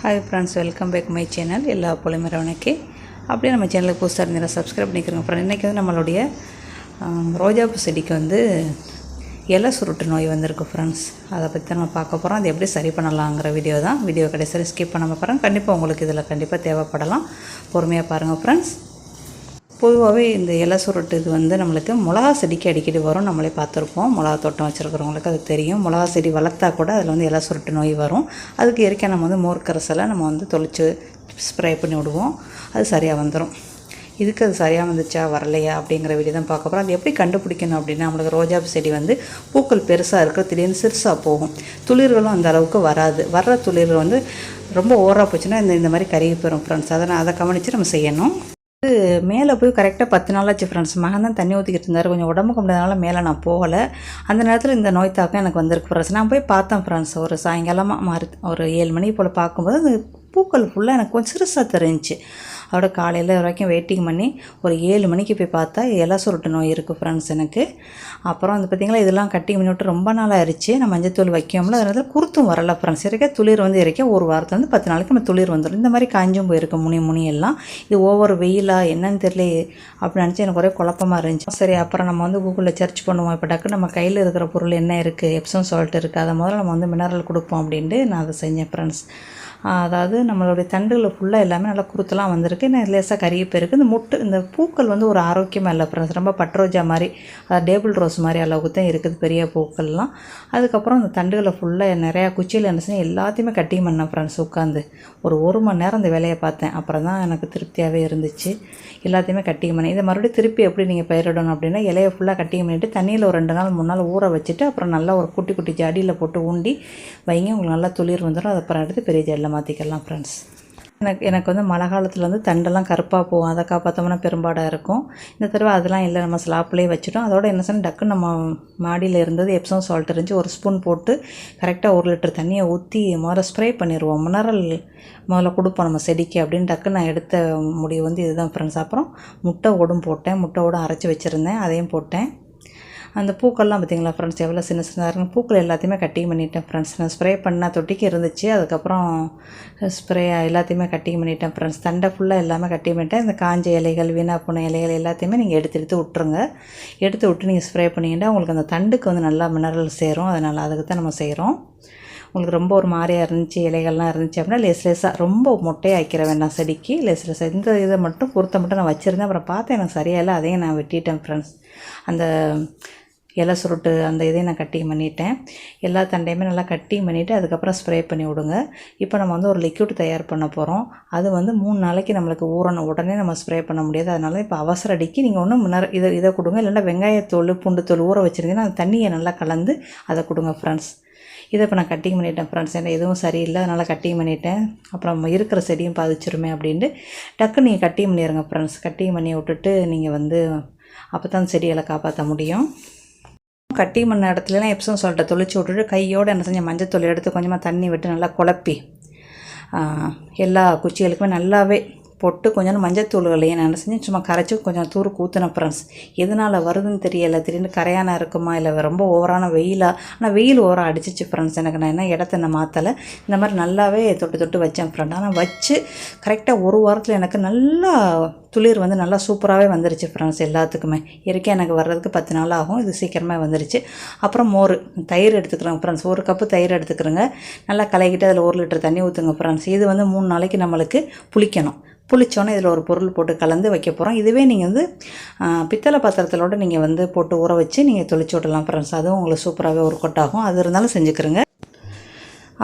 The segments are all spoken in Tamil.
Hi friends, welcome back my channel. எல்லா பொலிமரவனுக்கு அப்படியே நம்ம சேனலுக்கு புதுசாக இருந்தால் சப்ஸ்கிரைப் பண்ணிக்கிறோங்க ஃப்ரெண்ட். இன்றைக்கி வந்து நம்மளுடைய ரோஜாப்பூ செடிக்கு வந்து இலை சுருட்டு நோய் வந்திருக்கு ஃப்ரெண்ட்ஸ். அதை பற்றி தான் நம்ம பார்க்க போகிறோம். அது எப்படி சரி பண்ணலாங்கிற வீடியோ தான். வீடியோ கடைசியில் ஸ்கிப் பண்ணாமல் பாருங்கள். கண்டிப்பாக உங்களுக்கு இதில் கண்டிப்பாக தேவைப்படலாம். பொறுமையாக பாருங்கள் ஃப்ரெண்ட்ஸ். பொதுவாகவே இந்த இலை சுருட்டு இது வந்து நம்மளுக்கு மிளகா செடிக்கு அடிக்கடி வரும். நம்மளே பார்த்துருப்போம். மிளகா தோட்டம் வச்சுருக்கிறவங்களுக்கு அது தெரியும். மிளகா செடி வளர்த்தா கூட அதில் வந்து இலை சுருட்டு நோய் வரும். அதுக்கு இயற்கையாக நம்ம வந்து மோர் கரைசலை நம்ம வந்து தொளிச்சு ஸ்ப்ரே பண்ணி விடுவோம். அது சரியாக வந்துடும். இதுக்கு அது சரியாக வந்துச்சா வரலையா அப்படிங்கிற வீடியோ தான் பார்க்க போகிறோம். அது எப்படி கண்டுபிடிக்கணும் அப்படின்னா, நம்மளுக்கு ரோஜாப்பூ செடி வந்து பூக்கள் பெருசாக இருக்குது, திடீர்னு சிறுசாக போகும். துளிர்களும் அந்த அளவுக்கு வராது. வர்ற துளிர்கள் வந்து ரொம்ப ஓவராக போச்சுன்னா இந்த மாதிரி கருகி போயிடும் ஃப்ரெண்ட்ஸ். அதை கவனித்து நம்ம செய்யணும். மேலே போய் கரெக்டாக 10 நாளாச்சு ஃப்ரெண்ட்ஸ். மகன் தான் தண்ணி ஊற்றிக்கிட்டு இருந்தார். கொஞ்சம் உடம்புக்கு முடியாதனால மேலே நான் போகலை. அந்த நேரத்தில் இந்த நோய் தாக்கம் எனக்கு வந்திருக்கு ஃப்ரெண்ட்ஸ். நான் போய் பார்த்தேன் ஃப்ரெண்ட்ஸ். ஒரு சாயங்காலமாக ஒரு 7 மணி போல் பார்க்கும்போது அந்த பூக்கள் ஃபுல்லாக எனக்கு கொஞ்சம் சிறுசாக தெரிஞ்சிச்சு. அதோட காலையில் வரைக்கும் வெயிட்டிங் பண்ணி ஒரு 7 மணிக்கு போய் பார்த்தா இலை சுருட்டு நோய் இருக்குது ஃப்ரெண்ட்ஸ் எனக்கு. அப்புறம் வந்து பார்த்திங்களா, இதெல்லாம் கட்டிங் பண்ணி விட்டு ரொம்ப நாள் ஆயிடுச்சு. நான் மஞ்சத்தூள் வைக்கோம்ல, அதனால குருத்தும் வரலை ஃப்ரெண்ட்ஸ். இறக்க துளிர் வந்து இறக்க ஒரு வாரத்தில் வந்து 10 நாளைக்கு நம்ம துளிர் வந்துடும். இந்த மாதிரி காஞ்சும் போயிருக்கு முனி எல்லாம். இது ஒவ்வொரு வெயிலாக என்னன்னு தெரியல அப்படின்னு நினச்சி எனக்கு ஒரே குழப்பமாக இருந்துச்சு. சரி, அப்புறம் நம்ம வந்து கூகுளில் சர்ச் பண்ணுவோம். இப்போ டக்கு நம்ம கையில் இருக்கிற பொருள் என்ன இருக்குது, எப்சம் சால்ட் இருக்குது, அதை முதல்ல நம்ம வந்து மினரல் கொடுப்போம் அப்படின்ட்டு நான் அதை செஞ்சேன் ஃப்ரெண்ட்ஸ். அதாவது நம்மளுடைய தண்டுகளை ஃபுல்லாக எல்லாமே நல்லா குருத்தெல்லாம் வந்திருக்கு. நான் லேசாக கருகி இருக்குது. இந்த பூக்கள் வந்து ஒரு ஆரோக்கியமாக இல்லை ஃப்ரெண்ட்ஸ். ரொம்ப பட்ரோஜா மாதிரி, அதாவது டேபிள் ரோஸ் மாதிரி அளவுக்கு தான் இருக்குது பெரிய பூக்கள்லாம். அதுக்கப்புறம் அந்த தண்டுகளை ஃபுல்லாக நிறையா குச்சியில் என்ன செய்ய எல்லாத்தையுமே கட்டிங் பண்ணேன் ஃப்ரெண்ட்ஸ். உட்காந்து ஒரு மணி நேரம் அந்த வேலையை பார்த்தேன். அப்புறம் தான் எனக்கு திருப்தியாகவே இருந்துச்சு. எல்லாத்தையுமே கட்டிங் பண்ணி இதை மறுபடியும் திருப்பி எப்படி நீங்கள் பயிரிடணும் அப்படின்னா, இலையை ஃபுல்லாக கட்டிங் பண்ணிவிட்டு தண்ணியில் ஒரு 2 நாள் 3 நாள் ஊற வச்சுட்டு அப்புறம் நல்லா ஒரு குட்டி ஜாடியில் போட்டு ஊண்டி வைங்க. உங்களுக்கு நல்லா துளிர் வந்துடும். அது அப்புறம் எடுத்து பெரிய ஜாடியில் மாற்றிக்கலாம் ஃப்ரெண்ட்ஸ். எனக்கு வந்து மழை காலத்தில் வந்து தண்டெல்லாம் கருப்பாக போகும். அதை காப்பாற்றோம்னா பெரும்பாடாக இருக்கும். இந்த தடவை அதெல்லாம் இல்லை, நம்ம ஸ்லாப்லேயே வச்சுட்டோம். அதோட என்ன சொன்னால், டக்கு நம்ம மாடியில் இருந்தது எப்சம் சால்ட் இருந்துச்சு. ஒரு ஸ்பூன் போட்டு கரெக்டாக 1 லிட்டர் தண்ணியை ஊற்றி முதல்ல ஸ்ப்ரே பண்ணிடுவோம். மினரல் முதல்ல கொடுப்போம் நம்ம செடிக்கு அப்படின்னு டக்கு நான் எடுத்த முடிவு வந்து இதுதான் ஃப்ரெண்ட்ஸ். அப்புறம் முட்டை ஓடும் போட்டேன். முட்டை ஓடும் அரைச்சி வச்சுருந்தேன், அதையும் போட்டேன். அந்த பூக்கள்லாம் பார்த்திங்களா ஃப்ரெண்ட்ஸ், எவ்வளோ சின்ன இருக்கும். பூக்கள் எல்லாத்தையுமே கட்டிங் பண்ணிட்டேன் ஃப்ரெண்ட்ஸ். நான் ஸ்ப்ரே பண்ண தொட்டிக்கு இருந்துச்சு. அதுக்கப்புறம் ஸ்ப்ரே எல்லாத்தையுமே கட்டிங் பண்ணிட்டேன் ஃப்ரெண்ட்ஸ். தண்டை ஃபுல்லாக எல்லாமே கட்டிங் பண்ணிட்டேன். இந்த காஞ்ச இலைகள், வீணாக போன இலைகள் எல்லாத்தையுமே நீங்கள் எடுத்து விட்டுருங்க. எடுத்து விட்டு நீங்கள் ஸ்ப்ரே பண்ணிக்கிட்டால் உங்களுக்கு அந்த தண்டுக்கு வந்து நல்லா மினரல் சேரும். அதனால் அதுக்கு தான் நம்ம செய்கிறோம். உங்களுக்கு ரொம்ப ஒரு மாதிரியாக இருந்துச்சு, இலைகள்லாம் இருந்துச்சு அப்படின்னா லேசாக ரொம்ப மொட்டையாக ஆக்கிற வேண்டாம் செடிக்கு. லேசாக இந்த இதை மட்டும் பொறுத்த மட்டும் நான் வச்சுருந்தேன். அப்புறம் பார்த்தேன் எனக்கு சரியாக இல்லை, அதையும் நான் வெட்டிட்டேன் ஃப்ரெண்ட்ஸ். அந்த இலை சுருட்டு அந்த இதையும் நான் கட்டிங் பண்ணிட்டேன். எல்லா தண்டையுமே நல்லா கட்டிங் பண்ணிவிட்டு அதுக்கப்புறம் ஸ்ப்ரே பண்ணி விடுங்க. இப்போ நம்ம வந்து ஒரு லிக்விட் தயார் பண்ண போகிறோம். அது வந்து 3 நாளைக்கு நம்மளுக்கு ஊறணும். உடனே நம்ம ஸ்ப்ரே பண்ண முடியாது. அதனால இப்போ அவசர அடிக்கு நீங்கள் ஒன்று இதை கொடுங்க. இல்லைன்னா வெங்காயத்தோல், பூண்டுத்தோல் ஊற வச்சுருந்தீங்கன்னா அந்த தண்ணியை நல்லா கலந்து அதை கொடுங்க ஃப்ரெண்ட்ஸ். இதை இப்போ நான் கட்டிங் பண்ணிட்டேன் ஃப்ரெண்ட்ஸ். ஏன்னா எதுவும் சரியில்லை, அதனால் கட்டிங் பண்ணிட்டேன். அப்புறம் இருக்கிற செடியும் பாதிச்சிருமே அப்படின்ட்டு டக்கு நீங்கள் கட்டிங் பண்ணிடுங்க ஃப்ரெண்ட்ஸ். கட்டிங் பண்ணி விட்டுட்டு நீங்கள் வந்து அப்போ தான் செடிகளை காப்பாற்ற முடியும். கட்டிங் பண்ண இடத்துலலாம் எப்சம் சால்ட்டை தொளிச்சு விட்டுட்டு கையோடு என்ன செஞ்சேன், மஞ்சத்தூள் எடுத்து கொஞ்சமாக தண்ணி விட்டு நல்லா குழப்பி எல்லா குச்சிகளுக்குமே நல்லாவே போட்டு கொஞ்சம் மஞ்சத்தூள்களையும் நான் என்ன செஞ்சேன், சும்மா கரைச்சி கொஞ்சம் தூர் ஊற்றின ஃப்ரெண்ட்ஸ். எதனால் வருதுன்னு தெரியலை. திடீர்னு கரையானா இருக்குமா இல்லை ரொம்ப ஓவரான வெயிலாக, ஆனால் வெயில் ஓவராக அடிச்சிச்சு ஃப்ரெண்ட்ஸ். எனக்கு நான் என்ன இடத்த நான் மாற்றலை. இந்த மாதிரி நல்லாவே தொட்டு வச்சேன் ஃப்ரெண்ட். ஆனால் வச்சு கரெக்டாக ஒரு வாரத்தில் எனக்கு நல்லா துளிர் வந்து நல்லா சூப்பராகவே வந்துருச்சு ஃப்ரெண்ட்ஸ். எல்லாத்துக்குமே இயற்கையாக எனக்கு வர்றதுக்கு 10 நாள் ஆகும். இது சீக்கிரமாக வந்துருச்சு. அப்புறம் தயிர் எடுத்துக்கிறேங்க ஃப்ரெண்ட்ஸ். 1 கப்பு தயிர் எடுத்துக்கிறேங்க. நல்லா கலக்கிட்டு அதில் 1 லிட்டர் தண்ணி ஊற்றுங்க ஃப்ரெண்ட்ஸ். இது வந்து 3 நாளைக்கு நம்மளுக்கு புளிக்கணும். புளிச்சோன்னே இதில் ஒரு பொருள் போட்டு கலந்து வைக்க போகிறோம். இதுவே நீங்கள் வந்து பித்தளை பாத்திரத்திலோடு நீங்கள் வந்து போட்டு ஊற வச்சு நீங்கள் தொளிச்சு விடலாம் ஃப்ரெண்ட்ஸ். அதுவும் உங்களுக்கு சூப்பராகவே ஒர்க் அவுட் ஆகும். அது இருந்தாலும் செஞ்சுக்கிறேங்க.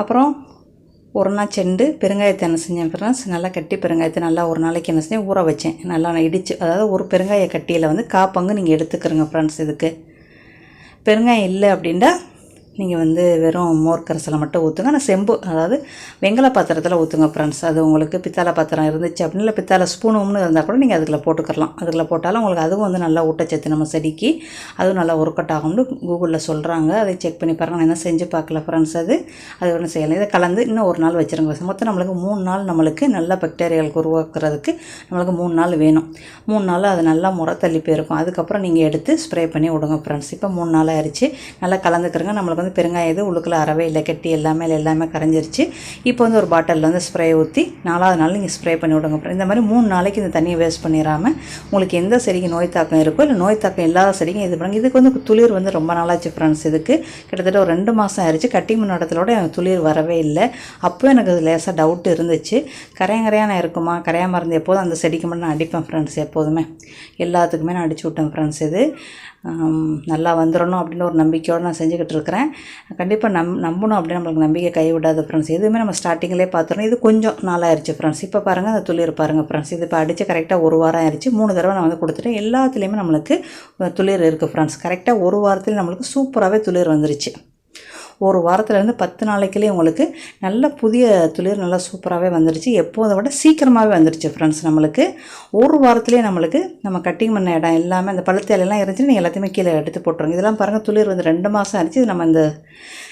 அப்புறம் ஒரு நாள் செண்டு பெருங்காயத்தை என்ன செஞ்சேன் ஃப்ரெண்ட்ஸ். நல்லா கட்டி பெருங்காயத்தை நல்லா ஒரு நாளைக்கு என்ன செஞ்சேன், ஊற வச்சேன். நல்லா நான் இடித்து, அதாவது ஒரு பெருங்காய கட்டியில் வந்து 1/4 பங்கு நீங்கள் எடுத்துக்கிறங்க ஃப்ரெண்ட்ஸ். இதுக்கு பெருங்காயம் இல்லை அப்படின்னா நீங்கள் வந்து வெறும் மோர் கரைசலை மட்டும் ஊற்றுங்க. ஆனால் செம்பு, அதாவது வெங்கல பாத்திரத்தில் ஊற்றுங்க ஃப்ரெண்ட்ஸ். அது உங்களுக்கு பித்தளை பாத்திரம் இருந்துச்சு அப்படின்னு இல்லை பித்தளை ஸ்பூனும்னு இருந்தால் கூட நீங்கள் அதுக்குள்ளே போட்டுக்கலாம். அதுக்குள்ளே போட்டாலும் உங்களுக்கு அதுவும் வந்து நல்லா ஊட்டச்சத்து நம்ம செடிக்கு அதுவும் நல்லா ஒர்க் அவுட் ஆகும்னு கூகுளில் சொல்கிறாங்க. அதை செக் பண்ணி பாருங்கள். நான் என்ன செஞ்சு பார்க்கல ஃப்ரெண்ட்ஸ். அது ஒன்று செய்யலாம். இதை கலந்து இன்னும் 1 நாள் வச்சுருங்க. மொத்தம் நம்மளுக்கு 3 நாள் நம்மளுக்கு நல்ல பாக்டீரியாக்களுக்கு உருவாக்குறதுக்கு நம்மளுக்கு 3 நாள் வேணும். 3 நாள் அது நல்லா முறை தள்ளி போயிருக்கும். அதுக்கப்புறம் நீங்கள் எடுத்து ஸ்ப்ரே பண்ணி விடுங்க ஃப்ரெண்ட்ஸ். இப்போ 3 நாள் ஆயிடுச்சு. நல்லா கலந்துக்கிறங்க. நம்மளுக்கு வந்து வந்து பெருங்காயம் இது உள்ளுக்குள்ளே அறவே இல்லை, கெட்டி எல்லாமே கரைஞ்சிருச்சு. இப்போ வந்து ஒரு பாட்டிலில் வந்து ஸ்ப்ரே ஊற்றி 4வது நாள் நீங்கள் ஸ்ப்ரே பண்ணி விடுங்க. இந்த மாதிரி 3 நாளைக்கு இந்த தண்ணியை வேஸ்ட் பண்ணிடாமல் உங்களுக்கு எந்த செடிக்கு நோய் தாக்கம் இருக்கோ இல்லை நோய் தாக்கம் இல்லாத செடிக்கும் இது பண்ணுங்க. இதுக்கு வந்து துளிர் வந்து ரொம்ப நாளாச்சு ஃப்ரெண்ட்ஸ். இதுக்கு கிட்டத்தட்ட ஒரு 2 மாதம் ஆயிடுச்சு. கட்டிங் பண்ண இடத்துலோட எனக்கு துளிர் வரவே இல்லை. அப்போ எனக்கு அது லேசாக டவுட் இருந்துச்சு, கரையான இருக்குமா, கரையாமல் இருந்து எப்போதும் அந்த செடிக்கு மட்டும் நான் அடிப்பேன் ஃப்ரெண்ட்ஸ். எப்போதுமே எல்லாத்துக்குமே நான் அடிச்சு விட்டேன் ஃப்ரெண்ட்ஸ். இது நல்லா வந்துடணும் அப்படின்னு ஒரு நம்பிக்கையோடு நான் செஞ்சுக்கிட்டு இருக்கிறேன். கண்டிப்பாக நம்பணும் அப்படின்னு நம்மளுக்கு நம்பிக்கை கைவிடாது ஃப்ரெண்ட்ஸ். எதுவுமே நம்ம ஸ்டார்டிங்கிலே பார்த்துறோம். இது கொஞ்சம் நாளாயிருச்சு ஃப்ரெண்ட்ஸ். இப்போ பாருங்கள் அந்த துளிர் பாருங்கள் ஃப்ரெண்ட்ஸ். இது இப்போ அடித்து கரெக்டாக 1 வாரம் ஆயிடுச்சு. 3 தடவை நான் வந்து கொடுத்துட்டேன். எல்லாத்துலேயுமே நம்மளுக்கு துளிர் இருக்குது ஃப்ரெண்ட்ஸ். கரெக்டாக 1 வாரத்தில் நம்மளுக்கு சூப்பராகவே துளிர் வந்துருச்சு. 1 வாரத்துலேருந்து 10 நாளைக்குலேயே உங்களுக்கு நல்ல புதிய துளிர் நல்லா சூப்பராகவே வந்துடுச்சு. எப்போதை விட சீக்கிரமாகவே வந்துடுச்சு ஃப்ரெண்ட்ஸ். நம்மளுக்கு 1 வாரத்துலேயே நம்மளுக்கு நம்ம கட்டிங் பண்ண இடம் எல்லாமே அந்த பழுத்து இலையெல்லாம் இருந்துச்சுன்னு நீங்கள் எல்லாத்தையுமே கீழே எடுத்து போட்டுருங்க. இதெல்லாம் பாருங்கள் துளிர் வந்து 2 மாதம் ஆயிடுச்சு. இது நம்ம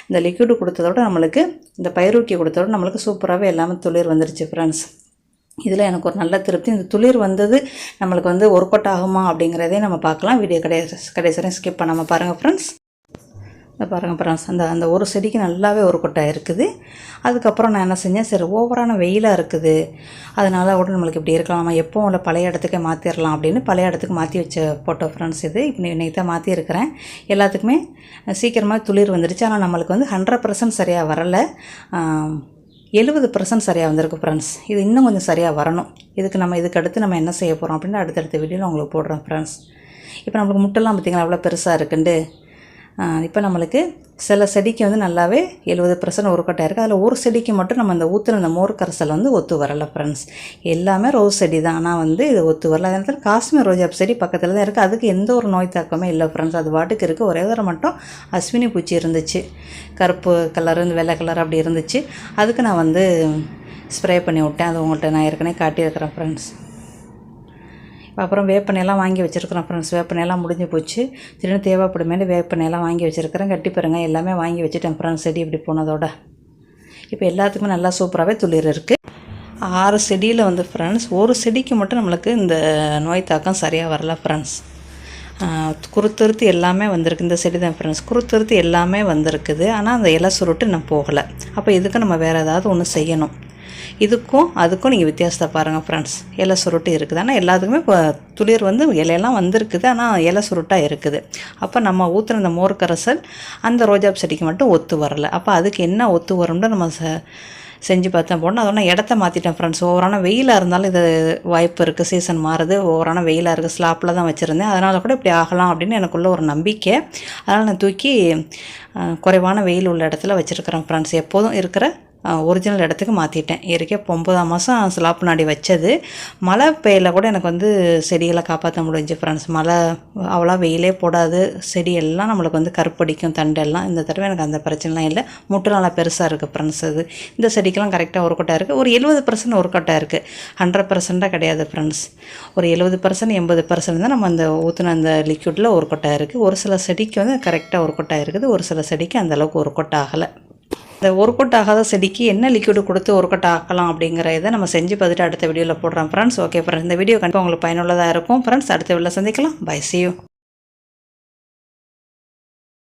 இந்த லிக்விடு கொடுத்ததோட நம்மளுக்கு இந்த பயிரூக்கி கொடுத்ததோட நம்மளுக்கு சூப்பராகவே எல்லாமே துளிர் வந்துடுச்சு ஃப்ரெண்ட்ஸ். இதில் எனக்கு ஒரு நல்ல திருப்தி. இந்த துளிர் வந்தது நம்மளுக்கு வந்து ஒர்க் அவுட் ஆகுமா அப்படிங்கிறதே நம்ம பார்க்கலாம். வீடியோ கடைசி ஸ்கிப் பண்ணாமல் பாருங்கள் ஃப்ரெண்ட்ஸ். பாருங்கள் ஃப்ரெண்ட்ஸ், அந்த ஒரு செடிக்கு நல்லாவே ஒரு கொட்டாக இருக்குது. அதுக்கப்புறம் நான் என்ன செஞ்சேன், சரி ஓவரான வெயிலாக இருக்குது, அதனால் கூட நம்மளுக்கு இப்படி இருக்கலாம், நம்ம எப்போ உள்ள பழைய இடத்துக்கே மாற்றிடலாம் அப்படின்னு பழைய இடத்துக்கு மாற்றி வச்ச போட்டோ ஃப்ரெண்ட்ஸ். இது இப்போ இன்றைக்கி தான் மாற்றிருக்கிறேன். எல்லாத்துக்குமே சீக்கிரமாக துளிர் வந்துடுச்சு. ஆனால் நம்மளுக்கு வந்து 100% சரியாக வரலை, 70% சரியாக வந்திருக்கு ஃப்ரெண்ட்ஸ். இது இன்னும் கொஞ்சம் சரியாக வரணும். இதுக்கு அடுத்து நம்ம என்ன செய்ய போகிறோம் அப்படின்னு அடுத்தடுத்த வீடியோவில் உங்களுக்கு போடுறேன் ஃப்ரெண்ட்ஸ். இப்போ நம்மளுக்கு முட்டெல்லாம் பார்த்திங்களா அவ்வளோ பெருசாக இருக்குண்டு. இப்போ நம்மளுக்கு சில செடிக்கு வந்து நல்லாவே 70% ஒரு கொட்டாக இருக்குது. அதில் ஒரு செடிக்கு மட்டும் நம்ம அந்த ஊற்றுன அந்த மோர் கரைசல் வந்து ஒத்து வரலை ஃப்ரெண்ட்ஸ். எல்லாமே ரோஸ் செடி தான், ஆனால் வந்து இது ஒத்து வரல. அதே நேரத்தில் காஷ்மீர் ரோஜா செடி பக்கத்தில் தான் இருக்குது. அதுக்கு எந்த ஒரு நோய் தாக்கமே இல்லை ஃப்ரெண்ட்ஸ். அது பாட்டுக்கு இருக்குது. ஒரே தடவை மட்டும் அஸ்வினி பூச்சி இருந்துச்சு, கருப்பு கலரு இந்த வெள்ளை கலர் அப்படி இருந்துச்சு. அதுக்கு நான் வந்து ஸ்ப்ரே பண்ணி விட்டேன். அது உங்கள்கிட்ட நான் ஏற்கனவே காட்டியிருக்கிறேன் ஃப்ரெண்ட்ஸ். அப்புறம் வேப்பெண்ணெயெல்லாம் வாங்கி வச்சுருக்கிறேன் ஃப்ரெண்ட்ஸ். வேப்பெண்ணெயெல்லாம் முடிஞ்சு போச்சு. திடீர்னு தேவைப்படுமேனு வேப்பெண்ணெயெல்லாம் வாங்கி வச்சுருக்கிறேன். கட்டி பாருங்க எல்லாமே வாங்கி வச்சுட்டேன் ஃப்ரெண்ட்ஸ். செடி இப்படி போனதோட இப்போ எல்லாத்துக்குமே நல்லா சூப்பராகவே துளிர் இருக்குது. 6 செடியில் வந்து ஃப்ரெண்ட்ஸ் ஒரு செடிக்கு மட்டும் நம்மளுக்கு இந்த நோய் தாக்கம் சரியாக வரல ஃப்ரெண்ட்ஸ். குருத்துருத்து எல்லாமே வந்திருக்கு. இந்த செடி தான் ஃப்ரெண்ட்ஸ், குருத்துருத்து எல்லாமே வந்திருக்குது. ஆனால் அந்த இலை சுருட்டு நான் போகலை. அப்போ இதுக்கு நம்ம வேறு ஏதாவது ஒன்று செய்யணும். அதுக்கும் நீங்கள் வித்தியாசத்தை பாருங்கள் ஃப்ரெண்ட்ஸ். இலை சுருட்டு இருக்குது, ஆனால் எல்லாத்துக்குமே இப்போ துளிர் வந்து இலையெல்லாம் வந்திருக்குது, ஆனால் இலை சுருட்டாக இருக்குது. அப்போ நம்ம ஊற்றுன இந்த மோர் கரைசல் அந்த ரோஜா செடிக்கு மட்டும் ஒத்து வரலை. அப்போ அதுக்கு என்ன ஒத்து வரும்னு நம்ம செஞ்சு பார்த்தேன் போடணும். அதோட இடத்த மாற்றிட்டேன் ஃப்ரெண்ட்ஸ். ஓவரான வெயிலாக இருந்தாலும் இது வாய்ப்பு இருக்குது, சீசன் மாறுது, ஓவரான வெயிலாக இருக்குது. ஸ்லாப்பில் தான் வச்சுருந்தேன், அதனால் கூட இப்படி ஆகலாம் அப்படின்னு எனக்குள்ள ஒரு நம்பிக்கை. அதனால் நான் தூக்கி குறைவான வெயில் உள்ள இடத்துல வச்சுருக்கிறேன் ஃப்ரெண்ட்ஸ். எப்போதும் இருக்கிற ஒரிஜினல் இடத்துக்கு மாற்றிட்டேன். ஏற்கனவே 9ஆம் மாதம் ஸ்லாப் நாடி வச்சது. மழை பெய்யல கூட எனக்கு வந்து செடிகளை காப்பாற்ற முடிஞ்சு ஃப்ரெண்ட்ஸ். மழை அவ்வளோ வெயிலே போடாது, செடி எல்லாம் நம்மளுக்கு வந்து கருப்படிக்கும் தண்டெல்லாம். இந்த தடவை எனக்கு அந்த பிரச்சனைலாம் இல்லை. முட்டு நல்லா பெருசாக இருக்குது ஃப்ரெண்ட்ஸ். அது இந்த செடிக்கெல்லாம் கரெக்டாக ஒரு கொட்டாக இருக்குது. ஒரு 70% ஒரு கொட்டாக இருக்குது, 100% கிடையாது ஃப்ரெண்ட்ஸ். ஒரு 70% 80% தான் நம்ம அந்த ஊற்றின அந்த லிக்விடில் ஒரு கொட்டாக இருக்குது. ஒரு சில செடிக்கு வந்து கரெக்டாக ஒரு கொட்டாக இருக்குது, ஒரு சில செடிக்கு அந்தளவுக்கு ஒரு கொட்டை ஆகலை. இந்த ஒரு கொட்டை ஆகாத செடிக்கு என்ன லிக்விடு கொடுத்து ஒரு கொட்டை ஆக்கலாம் அப்படிங்கிற இதை நம்ம செஞ்சு பார்த்துட்டு அடுத்த வீடியோவில் போடுறோம் ஃப்ரெண்ட்ஸ். ஓகே ஃப்ரெண்ட்ஸ், இந்த வீடியோ கண்டிப்பாக உங்களுக்கு பயனுள்ளதாக இருக்கும் ஃப்ரெண்ட்ஸ். அடுத்த வீடியோவில் சந்திக்கலாம். Bye, see you.